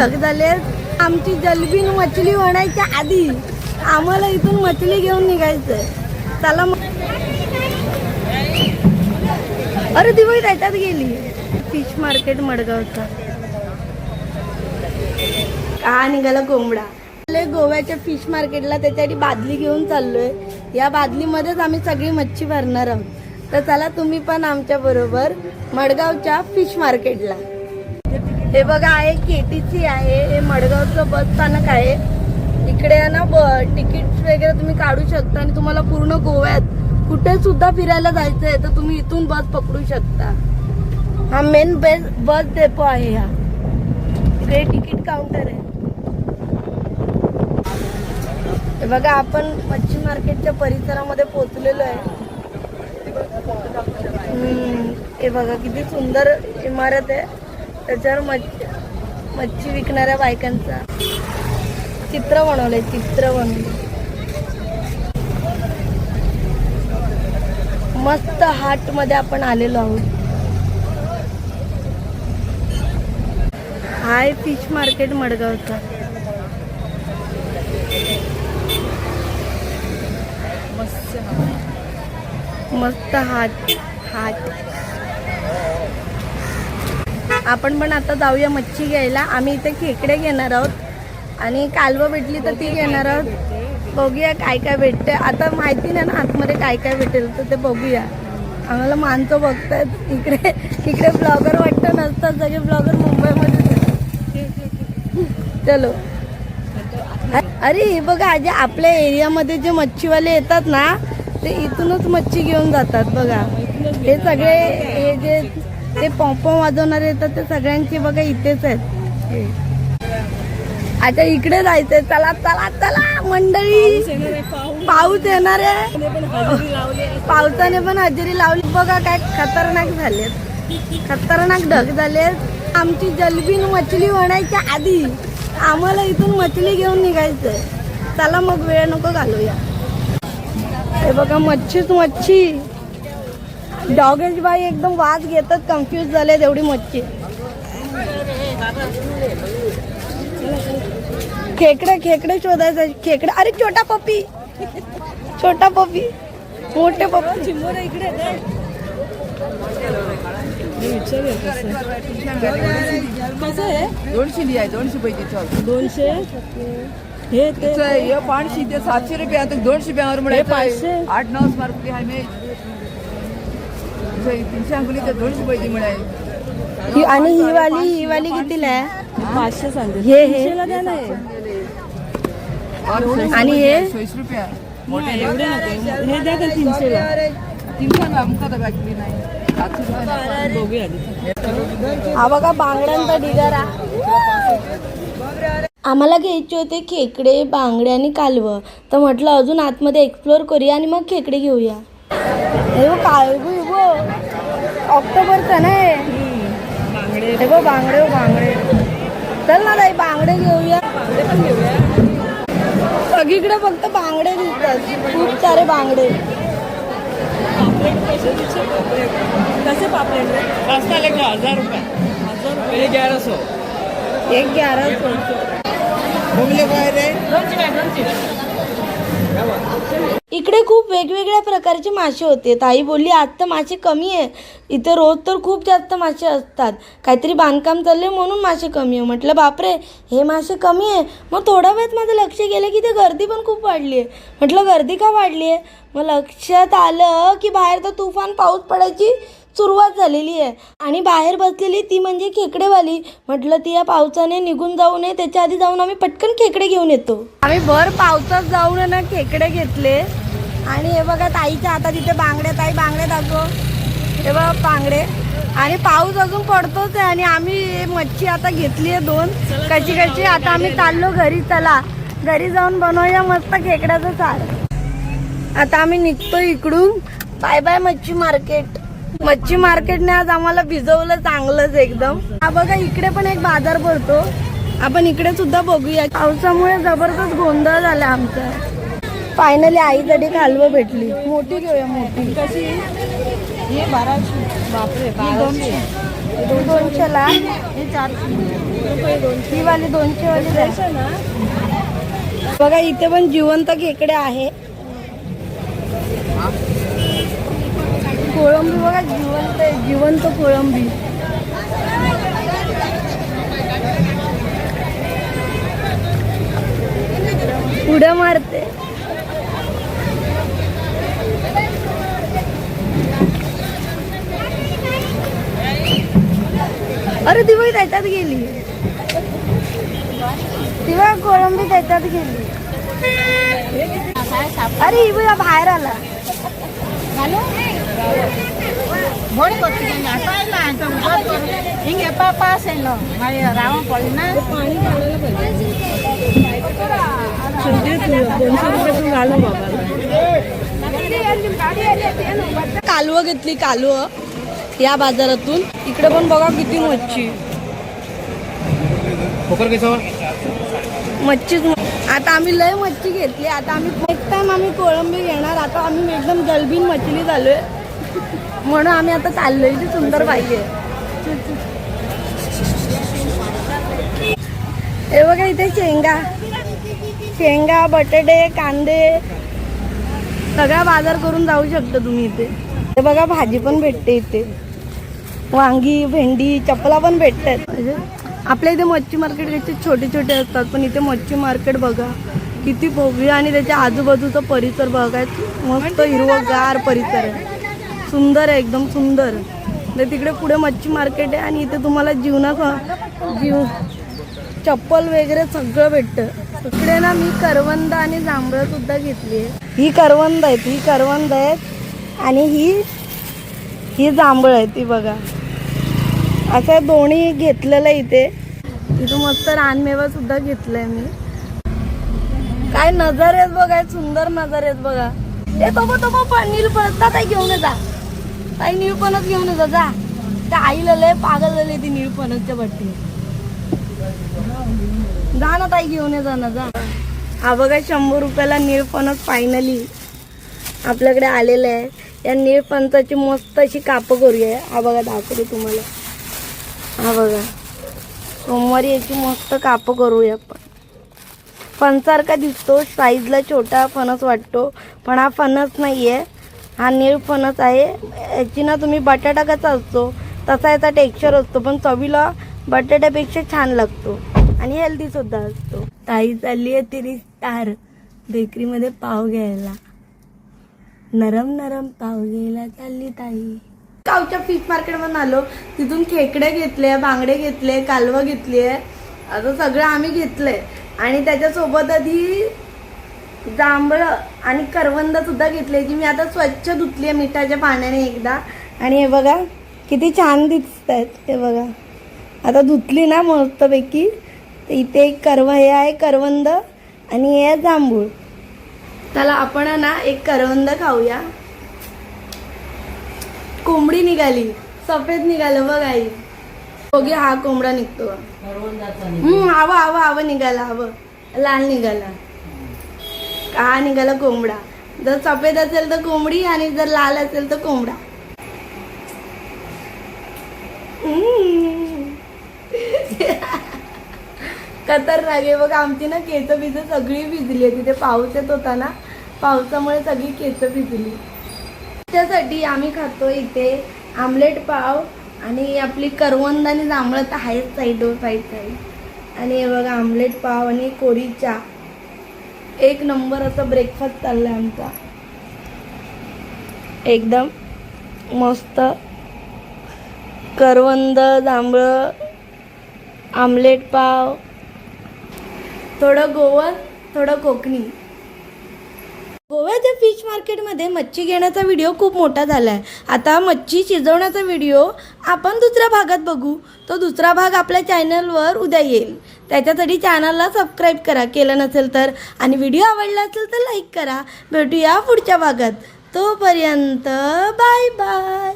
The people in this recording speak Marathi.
ढग झाले. आमची जलबीन मछली बनायच्या आधी आम्हाला इथून मछली घेऊन निघायचं. चला मग. अरे दिवाळी त्याच्यात गेली. फिश मार्केट मडगावचा. का निघाला कोंबडा. गोव्याच्या फिश मार्केटला त्याच्यासाठी बादली घेऊन चाललोय. या बादलीमध्येच आम्ही सगळी मच्छी भरणार आहोत. तर चला तुम्ही पण आमच्या बरोबर मडगावच्या फिश मार्केटला. हे बघा आहे KTC आहे. हे मडगावचं बस स्थानक आहे. इकडे ना तिकीट वगैरे तुम्ही काढू शकता आणि तुम्हाला पूर्ण गोव्यात कुठे सुद्धा फिरायला जायचं आहे तर तुम्ही इथून बस पकडू शकता. हा मेन बस डेपो आहे. हा इकडे तिकीट काउंटर आहे. हे बघा आपण मच्छी मार्केटच्या परिसरामध्ये पोहोचलेलो आहे. हे बघा किती सुंदर इमारत आहे. त्याच्यावर मच्छी विकणाऱ्या बायकांचा चित्र बनवलंय. मस्त हाट मध्ये आपण आलेलो आहोत. हाय फिश मार्केट मडगावचा. मस्त हाट. आपण पण आता जाऊया मच्छी घ्यायला. आम्ही इथे खेकडे घेणार आहोत आणि कालवं भेटली तर ती घेणार आहोत. बघूया काय काय भेटते. आता माहिती नाही ना आतमध्ये काय काय भेटेल तर ते बघूया. आम्हाला माणसं बघतायत. इकडे ब्लॉगर वाटतं नसतात. सगळे ब्लॉगर मुंबईमध्ये. चलो. अरे हे बघा जे आपल्या एरियामध्ये जे मच्छीवाले येतात ना ते इथूनच मच्छी घेऊन जातात. बघा हे सगळे हे जे ते पॉम्पॉम वाजवणारे येतात ते सगळ्यांची बघा इथेच आहेत. आता इकडे जायचंय. चला चला चला मंडळी. पाऊस येणार आहे. पावसाने पण हजेरी लावली. बघा काय खतरनाक झालेत. खतरनाक ढग झालेत. आमची जलबीन मछली बनायच्या आधी आम्हाला इथून मछली घेऊन निघायचंय. चला मग वेळ नको घालूया. हे बघा मच्छीच मच्छी. डॉगेश बाई एकदम वास घेतात. कन्फ्यूज झाले एवढी मच्छी. खेकडे शोधायचं. खेकडे. अरे छोटा पप्पी. मोठे पप्पी. इकडे कसं आहे. 200 लिहाय. 200 पैकी 200. हे 500 ते 700 रुपये. आता 200 रुपयावर मिळेल. 8-9 मार्क लिहाय मी 300 अंकुली तर 200 पैकी मिळेल. आणि ही वाली कितीला आहे. 500 सांगते. हे आणि हे 60 रुपया. हे द्या का 300ला. 300 ना मुका बाकी नाही. हा बघा बांगड्यांचा ढिगारा. आम्हाला घ्यायचे होते खेकडे, बांगडे आणि कालवं. तर म्हटलं अजून आतमध्ये एक्सप्लोर करूया आणि मग खेकडे घेऊया. ऑक्टोबरचा नाही बांगडे. चल ना ताई बांगडे घेऊया. सगळीकडे फक्त बांगडे दिसतात. खूप सारे बांगडे. कसे पापलेट 1000 रुपये. 1100. 1100. इकडे खूप वेगवेगळ्या प्रकारचे मासे होते. ताई बोलली आज तर मासे कमी आहे. इथे रोज तर खूप जास्त मासे असतात. काहीतरी बांधकाम चालले म्हणून मासे कमी आहे. म्हटलं बापरे हे मासे कमी आहे. मग थोडा वेळात माझं लक्ष गेलं की ते गर्दी पण खूप वाढली आहे. म्हटलं गर्दी का वाढली आहे. मग लक्षात आलं की बाहेर तर तुफान पाऊस पडायची सुरुवात झालेली आहे आणि बाहेर बसलेली ती म्हणजे खेकडेवाली. म्हटलं ती या पावसाने निघून जाऊ नये त्याच्या आधी जाऊन आम्ही पटकन खेकडे घेऊन येतो. आम्ही भर पावसात जाऊन ना खेकडे घेतले. आणि हे बघा ताईच्या हातात इथे बांगडे. ताई बांगडे दाखव. हे बघा बांगडे. आणि पाऊस अजून पडतोच आहे आणि आम्ही मच्छी आता घेतली आहे 2 कशी. आता आम्ही चाललो घरी. चला घरी जाऊन बनवूया मस्त खेकड्याचं सार. आता आम्ही निघतो इकडून. बाय बाय मच्छी मार्केट. मच्छी मार्केटने आज आम्हाला भिजवलं चांगलंच एकदम. हा बघा इकडे पण एक बाजार भरतो. आपण इकडे सुद्धा बघूया. पावसामुळे जबरदस्त गोंधळ झाला आमचा. फायनली आईसाठी कालवं भेटली. मोठी घेऊया. मोठी कशी. हे 1200. बापरे 1200. 200ला ही वाली 200 वाली द्या ना. बघा इथे पण जिवंत खेकडे आहे. कोळंबी बघा जिवंत आहे, जिवंत कोळंबी. उड्या मारते. अरे ती बघ त्याच्यात गेली, ती बघ कोळंबी त्याच्यात गेली. अरे ही बघ बाहेर आला. कालवं घेतली, कालवं या बाजारातून. इकडे पण बघा किती मच्छी, मच्छीच. आता आम्ही लय मच्छी घेतली. आता आम्ही नेक्स्ट टाइम आम्ही कोळंबी घेणार. आता आम्ही एकदम गलबीन मछली झालोय म्हणून आम्ही आता चाललोय. ती सुंदर पाहिजे. हे बघा इथे शेंगा, शेंगा, बटाटे, कांदे सगळा बाजार करून जाऊ शकता तुम्ही इथे. हे बघा भाजी पण भेटते इथे, वांगी, भेंडी, चपला पण भेटतात. म्हणजे आपल्या इथे मच्छी मार्केट त्याचे छोटे छोटे असतात, पण इथे मच्छी मार्केट बघा किती भव्य. आणि त्याच्या आजूबाजूचा परिसर बघा, मस्त हिरवगार परिसर आहे, सुंदर आहे, एकदम सुंदर. तर तिकडे पुढे मच्छी मार्केट आहे आणि इथे तुम्हाला जीव चप्पल वगैरे सगळं भेटतं. इकडे ना मी करवंद आणि जांभळं सुद्धा घेतली आहे. ही करवंद आहेत, ही करवंद आहेत आणि ही जांभळ आहे ती बघा. असं दोन्ही घेतलेलं आहे इथे. इथं मस्त रानमेवा सुद्धा घेतलाय मी. काय नजर आहेत बघा, सुंदर नजर आहेत बघा. हे तो नीलपणत ताई घेऊन जा, ताई नीलपणत घेऊन जा. त्या आईला लय पागल झाली ती नीलपणतच्या बट्टी. जा ना ताई घेऊन जा ना, जा. हा बघा 100 रुपयाला नीलपणत फायनली आपल्याकडे आलेलं आहे. या नीलपणताची मस्त अशी कापं करूया. हा बघा दाखवते तुम्हाला. हा बघा सोमवारी याची मस्त कापं करूया आपण. फणसारखा दिसतो, साईजला छोटा फणस वाटतो, पण हा फणस नाही आहे, हा नीळ फणस आहे. याची ना तुम्ही बटाटा कसा असतो तसा याचा टेक्स्चर असतो, पण चवीला बटाट्यापेक्षा छान लागतो आणि हेल्दी सुद्धा असतो. ताई चालली आहे तिरी स्टार बेकरीमध्ये पाव घ्यायला. नरम नरम पाव घ्यायला चालली ताई. गावच्या फिश मार्केटमधून आलो, तिथून खेकडे घेतले, बांगडे घेतले, कालवं घेतली आहे. असं सगळं आम्ही घेतलंय. आणि त्याच्यासोबत आधी जांभळं आणि करवंद सुद्धा घेतले, जी मी आता स्वच्छ धुतली आहे मिठाच्या पाण्याने एकदा. आणि हे बघा किती छान दिसत आहेत. हे बघा आता धुतली ना मस्तपैकी. इथे एक हे आहे करवंद आणि हे आहे जांभूळ. चला आपण ना एक करवंद खाऊया. कोंबडी निघाली, सफेद निघालं बघ आई. बघूया हा कोंबडा निघतो. हवं हवं हवं निघाला, हवं लाल निघाला. हा निघाला कोंबडा. जर सफेद असेल तर कोंबडी आणि जर लाल असेल तर कोंबडा. खतरनाक आहे बघा. आमची ना केस बिज सगळी भिजली आहे. तिथे पाऊस येत होता ना, पावसामुळे सगळी केस भिजली. त्यासाठी आम्ही खातो इथे आमलेट पाव आणि आपली करवंद आणि जांभळं तर आहेच साईडवर साईड. आणि हे बघा आमलेट पाव आणि कोरी चहा. एक नंबर असा ब्रेकफास्ट चाललाय आमचा, एकदम मस्त. करवंद, जांभळं, आमलेट पाव, थोडं गोवन, थोडं कोकणी. गोव्याच्या फिश मार्केटमध्ये मच्छी घेण्याचा व्हिडिओ खूप मोठा झाला आहे. आता मच्छी शिजवण्याचा व्हिडिओ आपण दुसऱ्या भागात बघू. तो दुसरा भाग आपल्या चॅनलवर उद्या येईल. त्याच्यासाठी चॅनलला सबस्क्राईब करा केलं नसेल तर. आणि व्हिडिओ आवडला असेल तर लाईक करा. भेटूया पुढच्या भागात. तोपर्यंत बाय बाय.